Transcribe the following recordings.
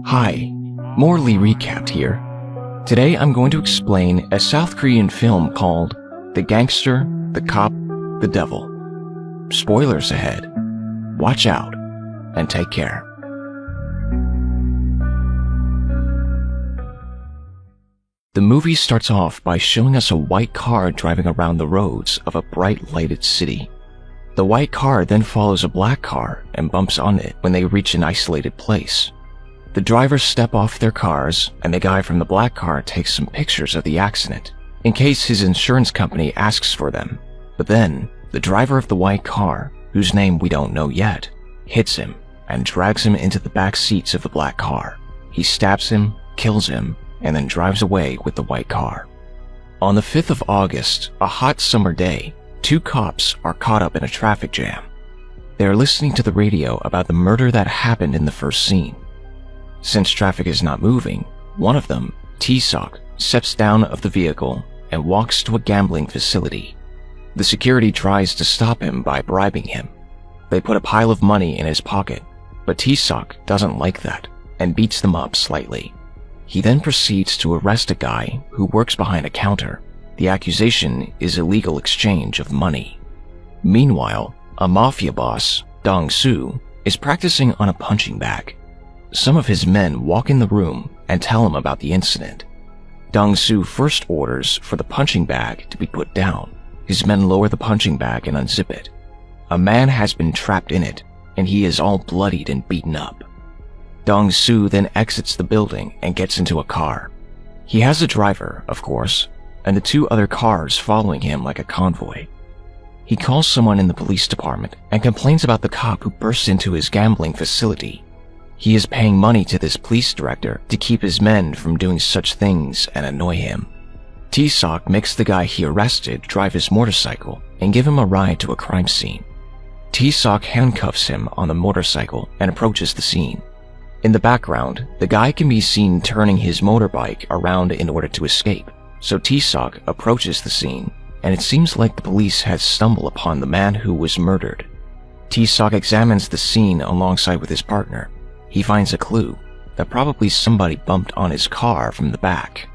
Hi, Morley Recapped here. Today I'm going to explain a South Korean film called The Gangster, the Cop, the Devil. Spoilers ahead. Watch out and take care. The movie starts off by showing us a white car driving around the roads of a bright lighted city. The white car then follows a black car and bumps on it when they reach an isolated place. The drivers step off their cars, and the guy from the black car takes some pictures of the accident, in case his insurance company asks for them. But then, the driver of the white car, whose name we don't know yet, hits him and drags him into the back seats of the black car. He stabs him, kills him, and then drives away with the white car. On the 5th of August, a hot summer day, two cops are caught up in a traffic jam. They are listening to the radio about the murder that happened in the first scene. Since traffic is not moving, one of them, T-Sock, steps down of the vehicle and walks to a gambling facility. The security tries to stop him by bribing him. They put a pile of money in his pocket, but T-Sock doesn't like that and beats them up slightly. He then proceeds to arrest a guy who works behind a counter. The accusation is illegal exchange of money. Meanwhile, a mafia boss, Dong-soo, is practicing on a punching bag. Some of his men walk in the room and tell him about the incident. Dong-soo first orders for the punching bag to be put down. His men lower the punching bag and unzip it. A man has been trapped in it, and he is all bloodied and beaten up. Dong-soo then exits the building and gets into a car. He has a driver, of course, and the two other cars following him like a convoy. He calls someone in the police department and complains about the cop who burst into his gambling facility. He is paying money to this police director to keep his men from doing such things and annoy him. T-Sock makes the guy he arrested drive his motorcycle and give him a ride to a crime scene. T-Sock handcuffs him on the motorcycle and approaches the scene. In the background, the guy can be seen turning his motorbike around in order to escape, so T-Sock approaches the scene, and it seems like the police has stumbled upon the man who was murdered. T-Sock examines the scene alongside with his partner. He finds a clue that probably somebody bumped on his car from the back.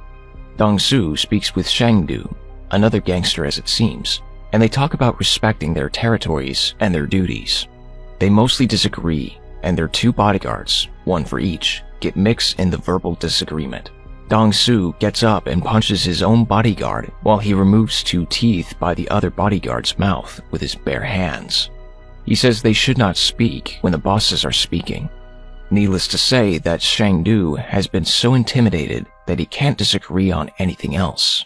Dong-soo speaks with Shang-do, another gangster as it seems, and they talk about respecting their territories and their duties. They mostly disagree, and their two bodyguards, one for each, get mixed in the verbal disagreement. Dong-soo gets up and punches his own bodyguard while he removes two teeth by the other bodyguard's mouth with his bare hands. He says they should not speak when the bosses are speaking. Needless to say that Shang-do has been so intimidated that he can't disagree on anything else.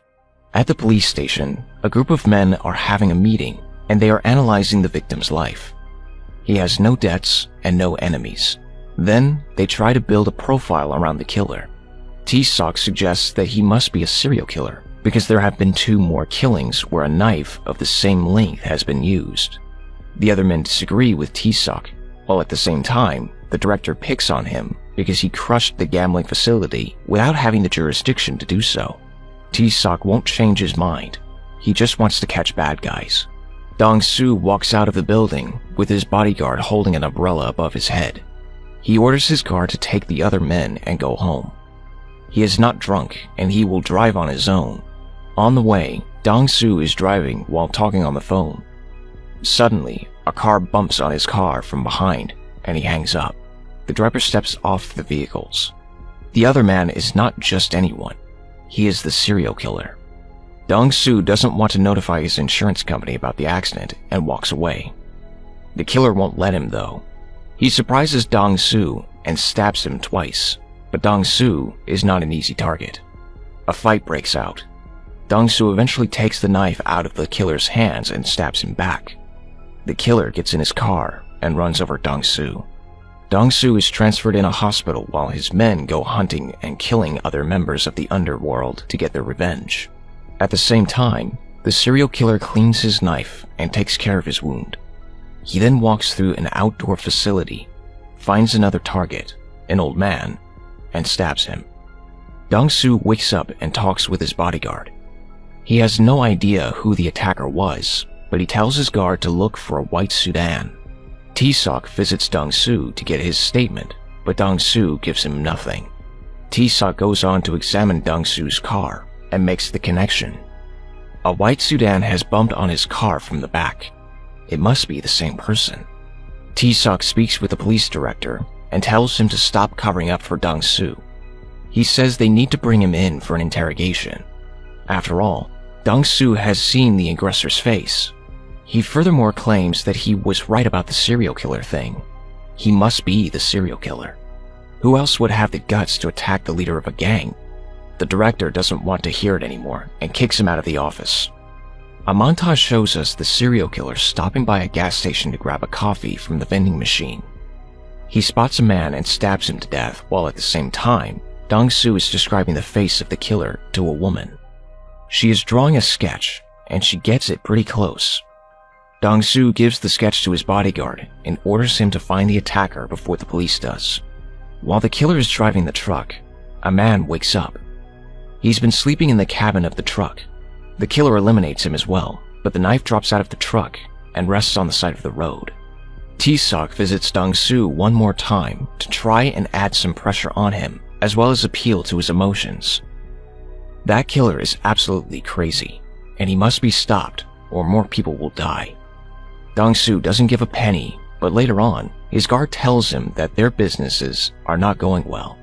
At the police station, a group of men are having a meeting and they are analyzing the victim's life. He has no debts and no enemies. Then they try to build a profile around the killer. T-Sock suggests that he must be a serial killer because there have been two more killings where a knife of the same length has been used. The other men disagree with T-Sock, while at the same time, the director picks on him because he crushed the gambling facility without having the jurisdiction to do so. T-Sock won't change his mind. He just wants to catch bad guys. Dong-soo walks out of the building with his bodyguard holding an umbrella above his head. He orders his guard to take the other men and go home. He is not drunk and he will drive on his own. On the way, Dong-soo is driving while talking on the phone. Suddenly, a car bumps on his car from behind and he hangs up. The driver steps off the vehicles. The other man is not just anyone. He is the serial killer. Dong-soo doesn't want to notify his insurance company about the accident and walks away. The killer won't let him though. He surprises Dong-soo and stabs him twice, but Dong-soo is not an easy target. A fight breaks out. Dong-soo eventually takes the knife out of the killer's hands and stabs him back. The killer gets in his car and runs over Dong-soo. Dong-soo is transferred in a hospital while his men go hunting and killing other members of the underworld to get their revenge. At the same time, the serial killer cleans his knife and takes care of his wound. He then walks through an outdoor facility, finds another target, an old man, and stabs him. Dong-soo wakes up and talks with his bodyguard. He has no idea who the attacker was, but he tells his guard to look for a white sedan. T-Sock visits Dong-soo to get his statement, but Dong-soo gives him nothing. Tae-seok goes on to examine Dong-soo's car and makes the connection. A white sedan has bumped on his car from the back. It must be the same person. Tae-seok speaks with the police director and tells him to stop covering up for Dong-soo. He says they need to bring him in for an interrogation. After all, Dong-soo has seen the aggressor's face. He furthermore claims that he was right about the serial killer thing. He must be the serial killer. Who else would have the guts to attack the leader of a gang? The director doesn't want to hear it anymore and kicks him out of the office. A montage shows us the serial killer stopping by a gas station to grab a coffee from the vending machine. He spots a man and stabs him to death, while at the same time, Dong-soo is describing the face of the killer to a woman. She is drawing a sketch, and she gets it pretty close. Dong-soo gives the sketch to his bodyguard and orders him to find the attacker before the police does. While the killer is driving the truck, a man wakes up. He's been sleeping in the cabin of the truck. The killer eliminates him as well, but the knife drops out of the truck and rests on the side of the road. Tae-seok visits Dong-soo one more time to try and add some pressure on him, as well as appeal to his emotions. That killer is absolutely crazy, and he must be stopped or more people will die. Dong-soo doesn't give a penny, but later on, his guard tells him that their businesses are not going well.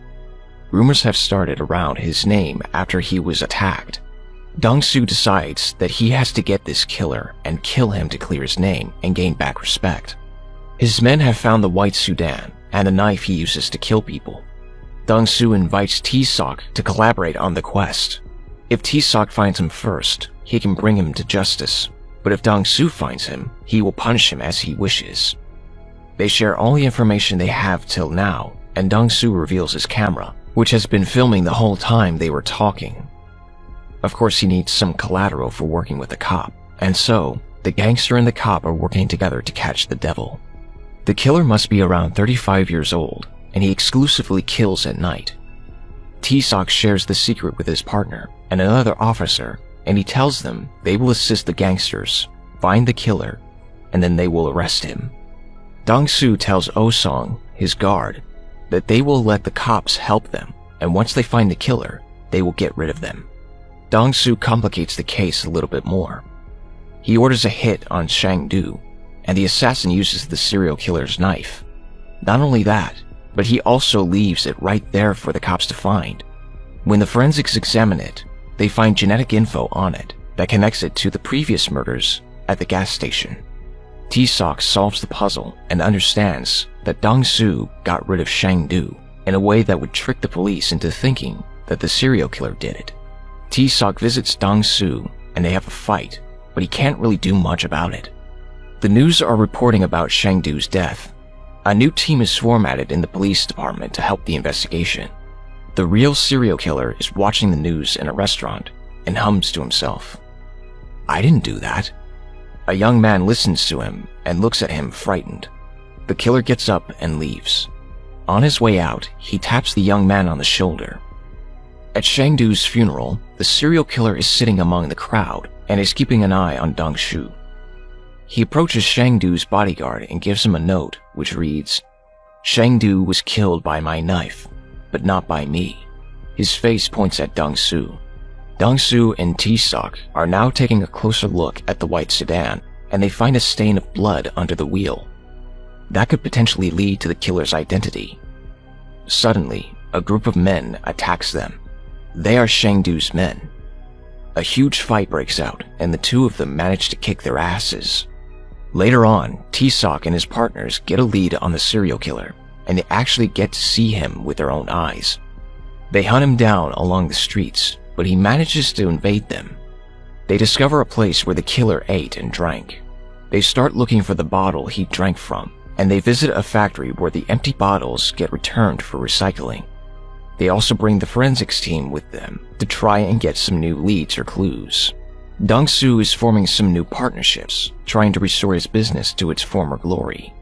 Rumors have started around his name after he was attacked. Dong-soo decides that he has to get this killer and kill him to clear his name and gain back respect. His men have found the white sedan and the knife he uses to kill people. Dong-soo invites Tae-seok to collaborate on the quest. If Tae-seok finds him first, he can bring him to justice, but if Dong-soo finds him, he will punish him as he wishes. They share all the information they have till now, and Dong-soo reveals his camera, which has been filming the whole time they were talking. Of course, he needs some collateral for working with the cop, and so, the gangster and the cop are working together to catch the devil. The killer must be around 35 years old, and he exclusively kills at night. Tae-seok shares the secret with his partner and another officer, and he tells them they will assist the gangsters, find the killer, and then they will arrest him. Dong-soo tells Oh-sung, his guard, that they will let the cops help them, and once they find the killer, they will get rid of them. Dong-soo complicates the case a little bit more. He orders a hit on Shang-do, and the assassin uses the serial killer's knife. Not only that, but he also leaves it right there for the cops to find. When the forensics examine it, they find genetic info on it that connects it to the previous murders at the gas station. Tae-seok solves the puzzle and understands that Dong-soo got rid of Shang-do in a way that would trick the police into thinking that the serial killer did it. Tae-seok visits Dong-soo and they have a fight, but he can't really do much about it. The news are reporting about Shang-du's death. A new team is formatted in the police department to help the investigation. The real serial killer is watching the news in a restaurant and hums to himself. "I didn't do that." A young man listens to him and looks at him frightened. The killer gets up and leaves. On his way out, he taps the young man on the shoulder. At Shang-du's funeral, the serial killer is sitting among the crowd and is keeping an eye on Dong-soo. He approaches Shang-du's bodyguard and gives him a note which reads, "Shang-du was killed by my knife, but not by me." His face points at Dong-soo. Dong-soo and Tae-seok are now taking a closer look at the white sedan, and they find a stain of blood under the wheel. That could potentially lead to the killer's identity. Suddenly, a group of men attacks them. They are Shang-du's men. A huge fight breaks out, and the two of them manage to kick their asses. Later on, Tae-seok and his partners get a lead on the serial killer, and they actually get to see him with their own eyes. They hunt him down along the streets, but he manages to invade them. They discover a place where the killer ate and drank. They start looking for the bottle he drank from, and they visit a factory where the empty bottles get returned for recycling. They also bring the forensics team with them to try and get some new leads or clues. Dong-soo is forming some new partnerships, trying to restore his business to its former glory.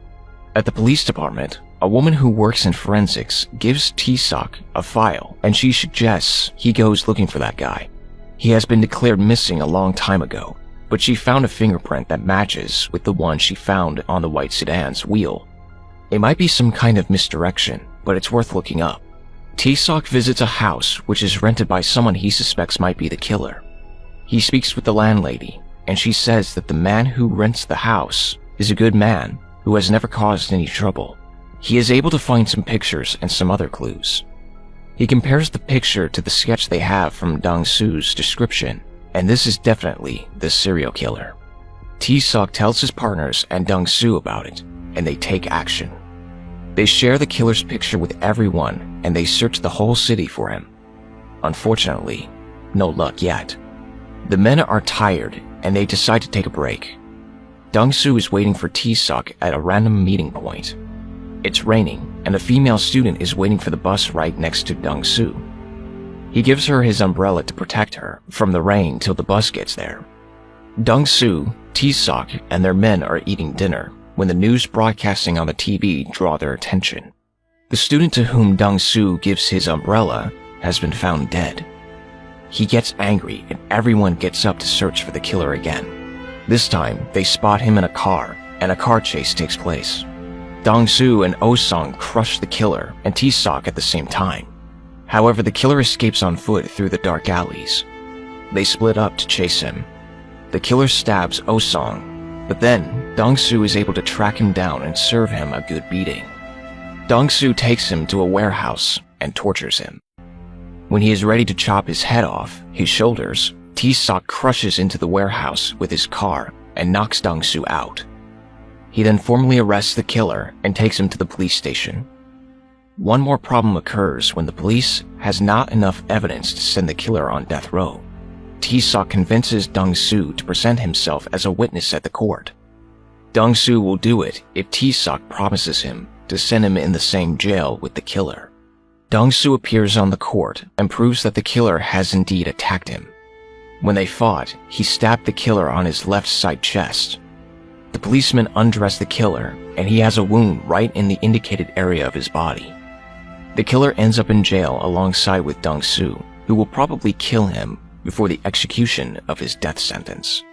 At the police department, a woman who works in forensics gives Tae-seok a file, and she suggests he goes looking for that guy. He has been declared missing a long time ago, but she found a fingerprint that matches with the one she found on the white sedan's wheel. It might be some kind of misdirection, but it's worth looking up. T-Sock visits a house which is rented by someone he suspects might be the killer. He speaks with the landlady, and she says that the man who rents the house is a good man who has never caused any trouble. He is able to find some pictures and some other clues. He compares the picture to the sketch they have from Dong-Su's description, and this is definitely the serial killer. T-Sock tells his partners and Dong-Su about it, and they take action. They share the killer's picture with everyone, and they search the whole city for him. Unfortunately, no luck yet. The men are tired, and they decide to take a break. Dong-Su is waiting for T-Sock at a random meeting point. It's raining, and a female student is waiting for the bus right next to Dong-Su. He gives her his umbrella to protect her from the rain till the bus gets there. Dong-Su, T-Sock, and their men are eating dinner when the news broadcasting on the TV draw their attention. The student to whom Dong-Su gives his umbrella has been found dead. He gets angry and everyone gets up to search for the killer again. This time, they spot him in a car, and a car chase takes place. Dong-Su and Oh-sung crush the killer and T-Sock at the same time. However, the killer escapes on foot through the dark alleys. They split up to chase him. The killer stabs Oh-sung, but then Dong-Su is able to track him down and serve him a good beating. Dong-Su takes him to a warehouse and tortures him. When he is ready to chop his head off his shoulders, T-Sock crushes into the warehouse with his car and knocks Dong-Su out. He then formally arrests the killer and takes him to the police station. One more problem occurs when the police has not enough evidence to send the killer on death row. T-Sock convinces Dong-Su to present himself as a witness at the court. Dong-Su will do it if T-Sock promises him to send him in the same jail with the killer. Dong-Su appears on the court and proves that the killer has indeed attacked him. When they fought, he stabbed the killer on his left side chest. The policeman undressed the killer, and he has a wound right in the indicated area of his body. The killer ends up in jail alongside with Dong-Su, who will probably kill him before the execution of his death sentence.